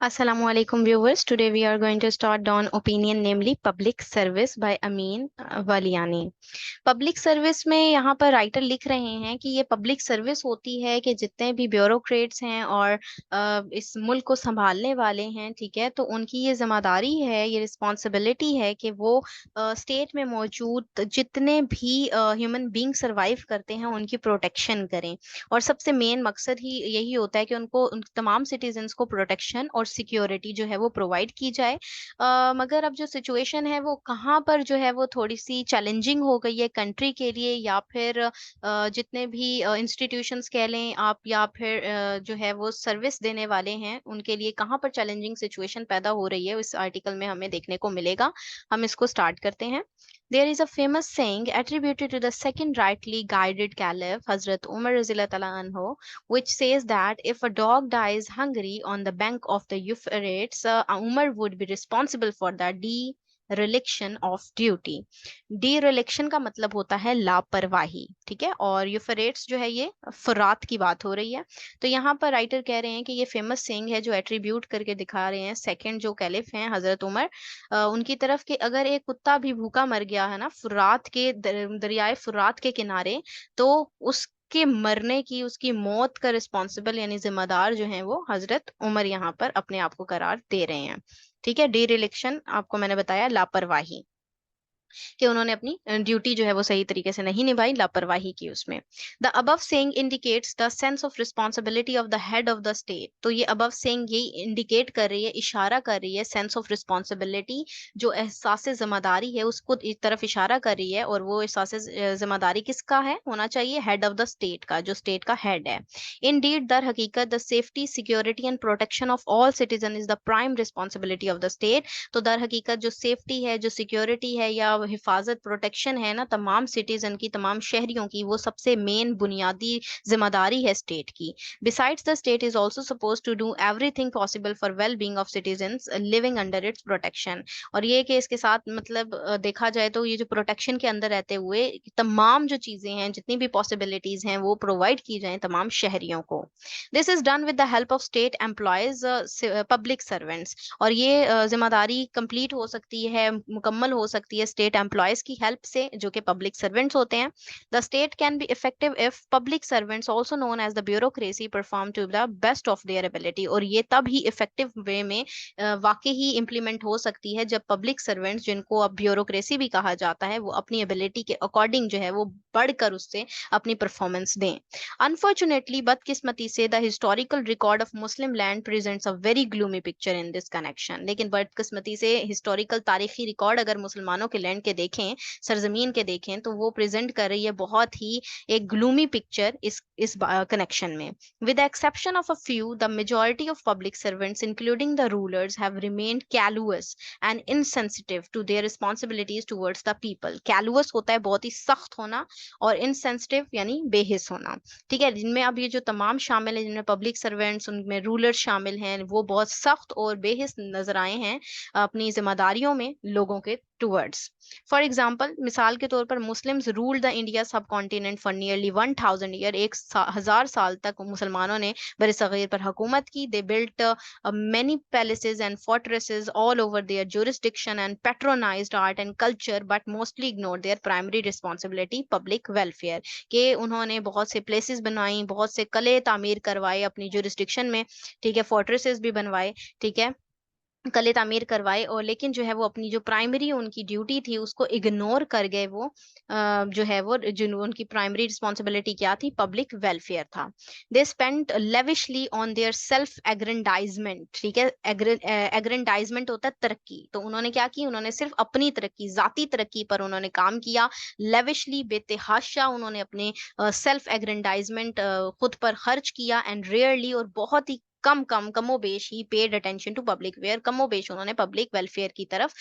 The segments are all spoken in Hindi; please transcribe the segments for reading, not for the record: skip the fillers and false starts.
Assalamualaikum viewers. Today we are going to start on opinion, namely public service by Amin Waliani. Public service में यहाँ पर राइटर लिख रहे हैं कि ये पब्लिक सर्विस होती है कि जितने भी ब्यूरोक्रेट्स हैं और इस मुल्क को संभालने वाले हैं, ठीक है, तो उनकी ये जिम्मेदारी है, ये रिस्पॉन्सिबिलिटी है कि वो स्टेट में मौजूद जितने भी ह्यूमन बींग सरवाइव करते हैं उनकी प्रोटेक्शन करें। और सबसे मेन मकसद ही यही होता है कि उनको उन तमाम सिटीजन्स को प्रोटेक्शन और सिक्योरिटी जो है वो प्रोवाइड की जाए। मगर अब जो सिचुएशन है वो कहाँ पर जो है वो थोड़ी सी चैलेंजिंग हो गई है कंट्री के लिए, या फिर जितने भी इंस्टीट्यूशंस कह लें आप, या फिर जो है वो सर्विस देने वाले हैं उनके लिए कहाँ पर चैलेंजिंग सिचुएशन पैदा हो रही है, इस आर्टिकल में हमें देखने को मिलेगा। हम इसको स्टार्ट करते हैं। There is a famous saying attributed to the second rightly guided caliph, Hazrat Umar Razilullah anhu, which says that if a dog dies hungry on the bank of the Euphrates, Umar would be responsible for the dereliction of duty. Dereliction का मतलब होता है लापरवाही, ठीक है, और यूफ्रेट्स जो है ये फुरात की बात हो रही है। तो यहाँ पर राइटर कह रहे हैं कि ये फेमस सेइंग है जो एट्रीब्यूट करके दिखा रहे हैं सेकंड जो कैलिफ हैं हजरत उमर, उनकी तरफ कि अगर एक कुत्ता भी भूखा मर गया है ना फुरात के दरियाए फुरात के किनारे, तो उसके मरने की, उसकी मौत का रिस्पॉन्सिबल यानी जिम्मेदार जो है वो हजरत उमर यहाँ पर अपने आप को करार दे रहे हैं। ठीक है, डिरेलिक्शन आपको मैंने बताया लापरवाही, कि उन्होंने अपनी ड्यूटी जो है वो सही तरीके से नहीं निभाई, लापरवाही की उसमें। The above saying indicates the sense of responsibility of the head of the state. तो ये अबव सेइंग यही इंडिकेट कर रही है, इशारा कर रही है सेंस ऑफ रिस्पॉन्सिबिलिटी, जो एहसास जिम्मेदारी है उसको इस तरफ इशारा कर रही है। और वो एहसास जिम्मेदारी किसका है होना चाहिए? हेड ऑफ द स्टेट का, जो स्टेट का हेड है। इंडीड दर हकीकत the safety, security and protection of all citizen is the prime responsibility of the state. तो दर हकीकत जो सेफ्टी है, जो सिक्योरिटी है या हिफाजत, प्रोटेक्शन है ना तमाम सिटीजन की, तमाम शहरियों की, वो सबसे मेन बुनियादी जिम्मेदारी है स्टेट की। Besides the state is also suppose to do everything possible for well being of citizens living under its protection. और ये कि इसके साथ मतलब देखा जाए तो ये जो प्रोटेक्शन के अंदर रहते हुए तमाम जो चीजें हैं, जितनी भी पॉसिबिलिटीज हैं वो प्रोवाइड की जाएं तमाम शहरियों को। This is done with the help of state employees, public servants. और ये जिम्मेदारी कंप्लीट हो सकती है, मुकम्मल हो सकती है स्टेट एम्प्लॉयज की हेल्प से, जो कि पब्लिक सर्वेंट्स होते हैं। The state can be effective if public servants also known as the bureaucracy perform to the best of their ability. और ये तब ही इफेक्टिव वे में वाकई ही इम्प्लीमेंट हो सकती है जब पब्लिक सर्वेंट्स, जिनको अब ब्यूरोक्रेसी भी कहा जाता है, वो अपनी एबिलिटी के अकॉर्डिंग जो है वो बढ़कर उससे अपनी परफॉर्मेंस दें। Unfortunately, बदकिस्मती से the historical record of Muslim land presents a very gloomy picture in this connection. लेकिन बदकिस्मती से हिस्टोरिकल तारीखी रिकॉर्ड अगर मुसलमानों के लैंड के देखें, सरजमीन के देखें, तो वो प्रेजेंट कर रही है बहुत ही एक ग्लूमी पिक्चर इस कनेक्शन में। With the exception of a few, the majority of public servants, including the rulers, have remained callous and insensitive to their responsibilities towards the people. Callous होता है बहुत ही सख्त होना, और insensitive यानी बेहिस होना। ठीक है, जिनमें अब ये जो तमाम शामिल हैं, जिनमें पब्लिक सर्वेंट्स, उनमें रूलर्स शामिल हैं, वो बहुत सख्त और बेहिस नजर आए हैं अपनी जिम्मेदारियों में लोगों के टुवर्ड्स। फॉर एग्जाम्पल, मिसाल के तौर पर मुस्लिम्स रूल्ड द इंडिया सब कॉन्टिनेंट फॉर नियरली 1000 ईयर। 1000 साल तक मुसलमानों ने बरसगीर पर हुकूमत की। They built many palaces and fortresses all over their jurisdiction and patronized art and culture, but mostly ignored their primary responsibility, public welfare। के उन्होंने बहुत से प्लेसेस बनवाई, बहुत से कले तामीर करवाए अपनी जुरिस्डिक्शन में, ठीक है, फोर्ट्रेसेस भी बनवाए, ठीक है, कले तामीर करवाए, और लेकिन जो है वो अपनी जो प्राइमरी उनकी ड्यूटी थी उसको इग्नोर कर गए। वो जो है वो जो उनकी प्राइमरी रिस्पॉन्सिबिलिटी क्या थी? पब्लिक वेलफेयर था। They spent lavishly on their self aggrandizement. ठीक है, एग्रेंडाइजमेंट होता है तरक्की, तो उन्होंने क्या की? उन्होंने सिर्फ अपनी तरक्की, जाती तरक्की पर उन्होंने काम किया। लेविशली, बेतहाशा उन्होंने अपने सेल्फ एग्रेंडाइजमेंट खुद पर खर्च किया। एंड रेयरली, और बहुत ही कमो बेश ही paid attention to public weal, कमो बेश उन्होंने पब्लिक वेलफेयर की तरफ,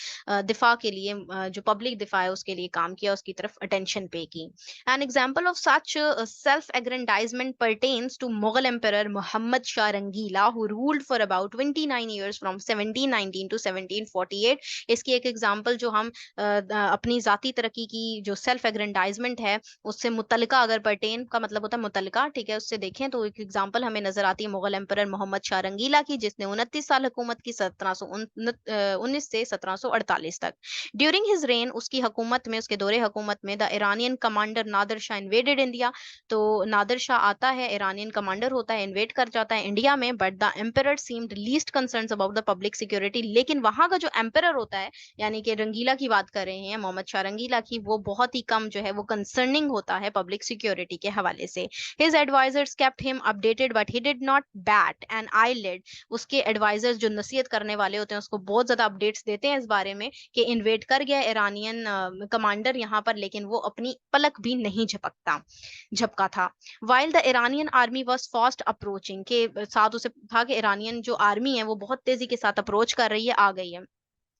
दिफा के लिए, जो पब्लिक दिफा है उसके लिए काम किया, उसकी तरफ अटेंशन पे की। An example of such self aggrandizement pertains to Mughal Emperor Muhammad Shah Rangila, who ruled for about 29 years from 1719 to 1748। इसकी एक एग्जाम्पल जो हम अपनी जाती तरक्की की जो सेल्फ एग्रेंडाइजमेंट है उससे मुतलका, अगर पर्टेन का मतलब होता है मुतलका, ठीक है, उससे देखें तो एक एग्जाम्पल हमें नजर आती है मुगल एम्परर मोहम्मद मोहम्मद शाह रंगीला की, जिसने 29 साल हुकूमत की 1719 से 1748 तक। ड्यूरिंग हिज रेन, उसकी हुकूमत में, उसके दौरे हुकूमत में, the Iranian commander Nadir Shah invaded India. तो नादिर शाह आता है, ईरानियन कमांडर होता है, इन्वेड कर जाता है इंडिया में, but the emperor seemed least concerns about the public security. लेकिन वहां का जो एम्परर होता है, यानी कि रंगीला की बात कर रहे हैं, मोहम्मद शाह रंगीला की, वो बहुत ही कम जो है वो कंसर्निंग होता है पब्लिक सिक्योरिटी के हवाले से। His advisers kept him updated but he did not bat an eyelid. उसके एडवाइजर्स जो नसीहत करने वाले होते हैं उसको बहुत ज्यादा अपडेट्स देते हैं इस बारे में कि इन्वेड कर गया ईरानियन कमांडर यहाँ पर, लेकिन वो अपनी पलक भी नहीं झपका था। While the Iranian army was fast approaching, के साथ उसे था कि ईरानियन जो आर्मी है वो बहुत तेजी के साथ अप्रोच कर रही है, आ गई है।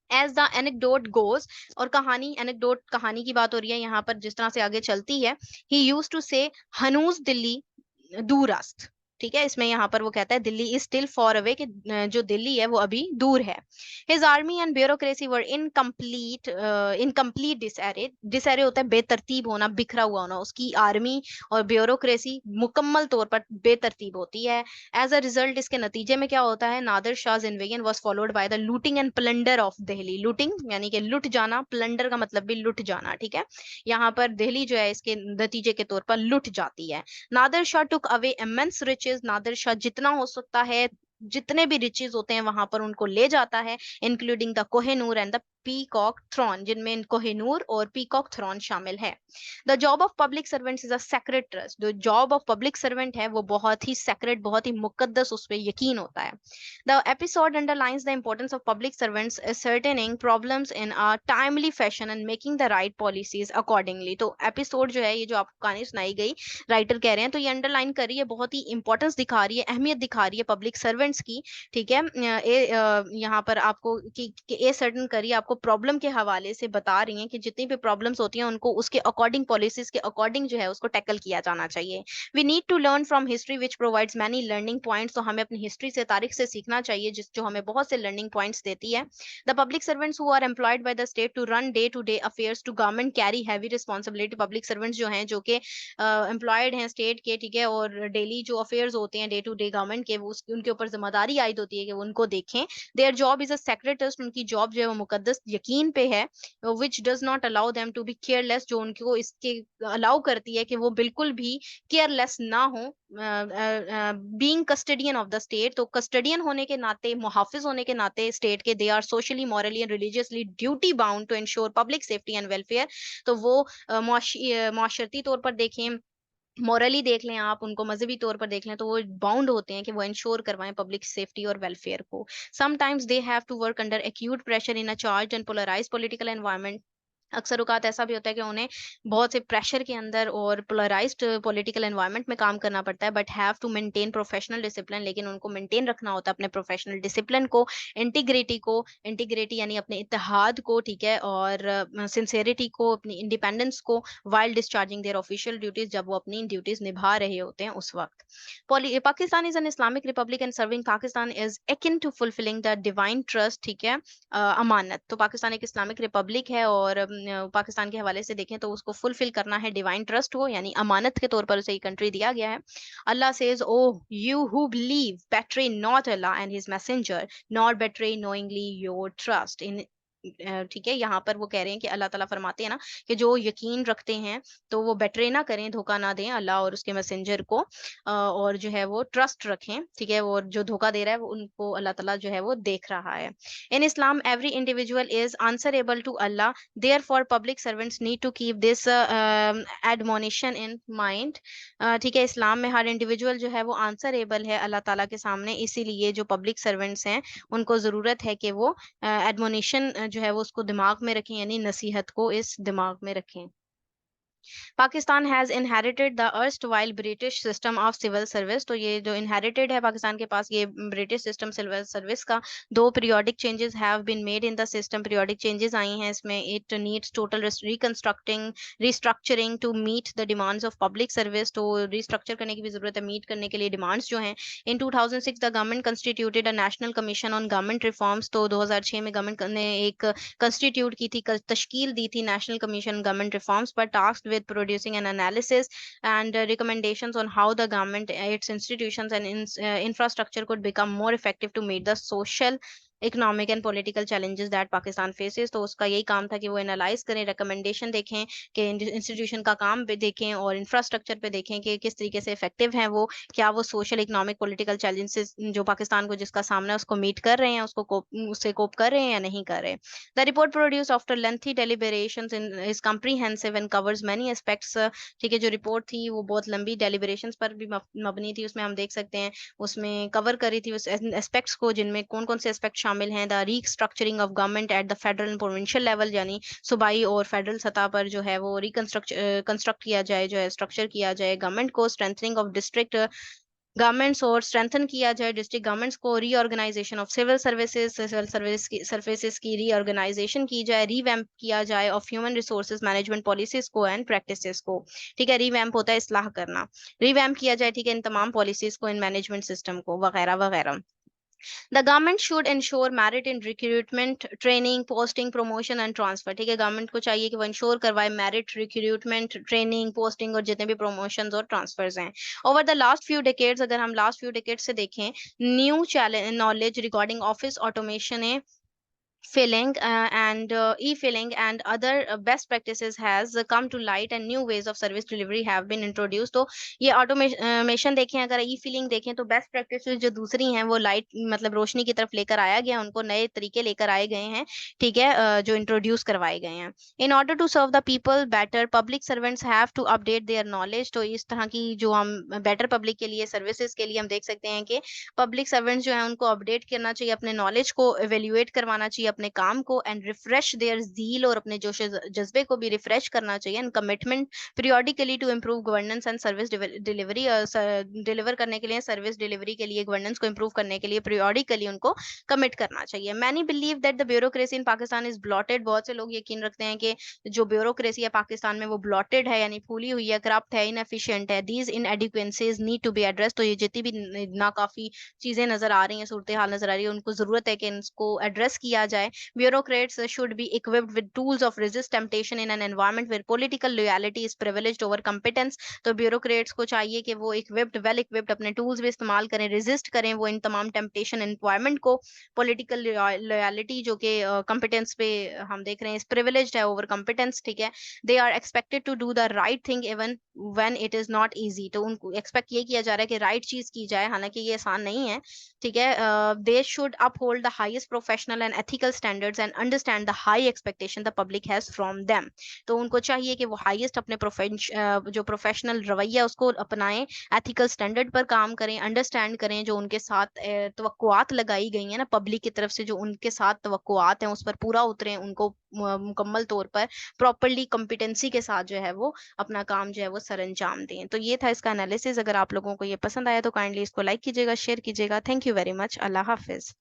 एज द एनेक्डोट गोज, और कहानी, एनेक्डोट कहानी की बात हो रही है यहाँ पर, जिस तरह से आगे चलती है, ही यूज टू से हनूज दिल्ली दूरस्त। ठीक है, इसमें यहाँ पर वो कहता है Delhi is still far away, कि जो दिल्ली है वो अभी दूर है। His army and bureaucracy were in complete disarray. Disarray होता है बेतरतीब होना, बिखरा हुआ होना। उसकी आर्मी और ब्यूरोक्रेसी मुकम्मल तौर पर बेतरतीब होती है। एज अ रिजल्ट, इसके नतीजे में क्या होता है, Nadir Shah invasion was followed by the looting and plunder of Delhi. Looting यानी कि लुट जाना, प्लंडर का मतलब भी लुट जाना। ठीक है, यहाँ पर दिल्ली जो है इसके नतीजे के तौर पर लुट जाती है। Nadir Shah took away immense riches. Nadir Shah जितना हो सकता है, जितने भी रिचेस होते हैं वहां पर उनको ले जाता है, including the Kohinoor and the peacock throne, जिनमें कोहिनूर और पीकॉक थ्रोन शामिल है। The job of public servant is a sacred trust. जो जॉब ऑफ पब्लिक सर्वेंट है वो बहुत ही सेक्रेट, बहुत ही मुकद्दस, उस पर यकीन होता है। The episode underlines the importance of public servants ascertaining problems in a timely fashion and making the right policies accordingly। तो एपिसोड जो है, ये जो आपको कहानी सुनाई गई, राइटर कह रहे हैं, तो ये अंडरलाइन करी है, बहुत ही इंपॉर्टेंस दिखा रही है, अहमियत दिखा रही है पब्लिक सर्वेंट्स की। ठीक है, यहाँ पर आपको कि ए सर्टन करी, आपको प्रॉब्लम के हवाले से बता रही हैं कि जितनी भी प्रॉब्लम्स होती हैं उनको उसके अकॉर्डिंग, पॉलिसीज के अकॉर्डिंग जो है उसको टैकल किया जाना चाहिए। We need to learn from history which provides many learning points. तो हमें अपनी हिस्ट्री से, तारीख से सीखना चाहिए, जिस जो हमें बहुत से लर्निंग पॉइंट्स देती है। The public servants who are employed by the state to run day to day affairs to government carry heavy responsibility. Public servants जो हैं, जो कि एम्प्लॉयड हैं स्टेट के, ठीक है, और डेली जो अफेयर्स होते हैं डे टू डे गवर्नमेंट के, वो उनके ऊपर जिम्मेदारी आयद होती है कि वो उनको देखें। Their job is a sacred trust. उनकी जॉब जो है वो मुकद्दस यकीन पे है। Which does not allow them to be careless. जो उनको इसके अलाउ करती है कि वो बिल्कुल भी केयरलेस ना हो। Being custodian of the state, तो कस्टडियन होने के नाते, मुहाफिज होने के नाते स्टेट के, they are socially, morally and religiously duty bound to ensure public safety and welfare. तो वो मुआशरती तौर पर देखें, मॉरली देख लें आप, उनको मजहबी तौर पर देख लें, तो वो बाउंड होते हैं कि वो इंश्योर करवाएं पब्लिक सेफ्टी और वेलफेयर को। Sometimes they have to work under acute pressure in a charge and polarise political environment. अक्सर औकात ऐसा भी होता है कि उन्हें बहुत से प्रेशर के अंदर और पोलराइज्ड पॉलिटिकल एनवायरनमेंट में काम करना पड़ता है, but have to maintain professional discipline. लेकिन उनको मेंटेन रखना होता है अपने प्रोफेशनल डिसिप्लिन को, इंटीग्रिटी यानी अपने इत्तेहाद को, ठीक है, और सिंसेरिटी को, अपनी इंडिपेंडेंस को, while discharging there official duties, जब वो अपनी ड्यूटीज निभा रहे होते हैं उस वक्त। Pakistan is an Islamic republic and serving Pakistan is akin to fulfilling the divine trust. ठीक है, अमानत। तो पाकिस्तान एक इस्लामिक रिपब्लिक है, और पाकिस्तान के हवाले से देखें तो उसको फुलफिल करना है डिवाइन ट्रस्ट को, यानी अमानत के तौर पर उसे ये कंट्री दिया गया है। Allah says, O you who believe, betray not Allah and his messenger, nor betray knowingly your trust in। ठीक है, यहाँ पर वो कह रहे हैं कि अल्लाह ताला फरमाते हैं ना कि जो यकीन रखते हैं तो वो बेट्रे ना करें, धोखा ना दें अल्लाह और उसके मैसेंजर को, और जो है वो ट्रस्ट रखें। ठीक है, और जो धोखा दे रहा है वो उनको अल्लाह ताला जो है वो देख रहा है। In Islam every individual is answerable to Allah, therefore public servants need to keep this admonition in mind. ठीक है, इस्लाम में हर इंडिविजुअल जो है वो आंसरेबल है अल्लाह ताला के सामने, इसीलिए जो पब्लिक सर्वेंट्स हैं उनको ज़रूरत है कि वो एडमोनिशन जो है वो उसको दिमाग में रखें, यानी नसीहत को इस दिमाग में रखें। Pakistan has inherited the erstwhile British system of civil service. तो ये जो इनहेरिटेड है पाकिस्तान के पास ये ब्रिटिश सिस्टम सिविल सर्विस का, two periodic changes have been made in the system. Periodic changes आई हैं इसमें। It needs total restructuring to meet the demands of public service. तो रिस्ट्रक्चर करने की भी जरूरत है, मीट करने के लिए डिमांड्स जो हैं। इन 2006 the government constituted a national commission on government reforms. तो 2006 में गवर्नमेंट ने एक कंस्टिट्यूट की थी, तश्कील दी थी नेशनल कमीशन गवर्नमेंट रिफॉर्म्स पर, task with producing an analysis and recommendations on how the government, its institutions and infrastructure could become more effective to meet the social, economic and political challenges that Pakistan faces. तो उसका यही काम था कि वो एनालाइज करें, रिकमेंडेशन देखें, कि इंस्टीट्यूशन का काम पे देखें और इंफ्रास्ट्रक्चर पे देखें कि किस तरीके से इफेक्टिव हैं वो, क्या वो सोशल, इकोनॉमिक, पॉलिटिकल चैलेंजेस जो पाकिस्तान को जिसका सामना है उसको मीट कर रहे हैं, उससे कोप कर रहे हैं या नहीं कर रहे। The report produce after lengthy deliberations in is comprehensive and covers many aspects. ठीक है, जो रिपोर्ट थी वो बहुत लंबी डेलिबरेशंस पर भी मबनी थी। उसमें हम देख सकते हैं उसमें कवर करी थी उस एस्पेक्ट्स को, जिनमें कौन कौन से एस्पेक्ट शामिल हैं। The restructuring of government at the federal and provincial level, यानी सूबाई और फेडरल सतह पर जो है वो कंस्ट्रक्ट किया जाए, जो है स्ट्रक्चर किया जाए गवर्नमेंट को। स्ट्रेंथनिंग ऑफ डिस्ट्रिक्ट गवर्नमेंट्स और स्ट्रेंथन किया जाए डिस्ट्रिक्ट गवर्नमेंट्स को। रीऑर्गेनाइजेशन ऑफ सिविल सर्विसेज की रीऑर्गेनाइजेशन की जाए। रीवैम्प किया जाए of human resources management policies को एंड प्रैक्टिसेस को। ठीक है, रीवैम्प होता है इस्लाह करना, रीवैम्प किया जाए, ठीक है, इन तमाम पॉलिसीज को, इन मैनेजमेंट सिस्टम को, वगैरह वगैरह। The government should ensure merit in recruitment, training, posting, promotion and transfer। ठीक है, गवर्नमेंट को चाहिए कि वो इंश्योर करवाए मेरिट, रिक्रूटमेंट, ट्रेनिंग, पोस्टिंग और जितने भी प्रमोशंस और ट्रांसफर्स हैं। Over the last few decades, अगर हम लास्ट फ्यू डिकेड्स से देखें, new challenge knowledge regarding office automation है, filling and e-filling and other best practices has come to light and new ways of service delivery have been introduced। तो ये ऑटोमेशन देखें, अगर ई-फिलिंग देखें, तो बेस्ट प्रैक्टिसेस जो दूसरी हैं वो लाइट मतलब रोशनी की तरफ लेकर आया गया, उनको नए तरीके लेकर आए गए हैं। ठीक है, जो इंट्रोड्यूस करवाए गए हैं। In order to serve the people better, public servants have to update their knowledge. तो इस तरह की जो हम बेटर पब्लिक के लिए, सर्विसेज के लिए हम देख सकते हैं कि पब्लिक सर्वेंट्स जो है उनको अपडेट करना चाहिए, अपने नॉलेज को एवेल्युएट करवाना चाहिए, अपने काम को, एंड रिफ्रेश देयर ज़ील, और अपने जोश जज्बे को भी रिफ्रेश करना चाहिए, and commitment periodically to improve governance and service delivery, deliver करने के लिए, सर्विस डिलीवरी के लिए, गवर्नेंस को इम्प्रूव करने के लिए पीरियोडिकली उनको कमिट करना चाहिए। Many believe that the bureaucracy in Pakistan is blotted. बहुत से लोग यकीन रखते हैं कि जो ब्यूरोक्रेसी है पाकिस्तान में वो ब्लॉटेड है, यानी फूली हुई है, करप्ट है, इनएफिशिएंट है। These inadequacies need to be address. तो ये जितनी भी नाकाफी चीजें नजर आ रही हैं, सूरत हाल नजर आ रही है, उनको जरूरत है कि इनको एड्रेस किया जाए। Bureaucrats should be equipped with tools of resist temptation in an environment where political loyalty is privileged over competence। तो bureaucrats को चाहिए कि वो वेल इक्विप्ड अपने टूल्स भी इस्तेमाल करें, रेजिस्ट करें वो इन तमाम टेम्पटेशन एनवायरमेंट को। पॉलिटिकल लॉयलिटी जो कि competence पे हम देख रहे हैं, इस privileged है over competence। ठीक है, they are expected to do the right thing even when it is not easy. तो उनको एक्सपेक्ट ये किया जा रहा है कि राइट चीज की जाए, हालांकि ये आसान नहीं है। ठीक है, they should uphold the highest professional and ethical standards and understand the high expectation the public has from them. तो उनको चाहिए कि वो हाईएस्ट अपने जो प्रोफेशनल रवैया उसको अपनाएं, एथिकल स्टैंडर्ड पर काम करें, अंडरस्टैंड करें जो उनके साथ तवक्कुआत लगाई गई हैं ना पब्लिक की तरफ से, जो उनके साथ तवक्कुआत हैं उस पर पूरा उतरें, उनको मुकम्मल तौर पर प्रॉपरली कॉम्पिटेंसी के साथ जो है वो अपना काम जो है वो सरअंजाम दें। तो ये था इसका एनालिसिस। अगर आप लोगों को ये पसंद आया तो काइंडली इसको लाइक कीजिएगा, शेयर कीजिएगा। Thank you very much. Allah Hafiz.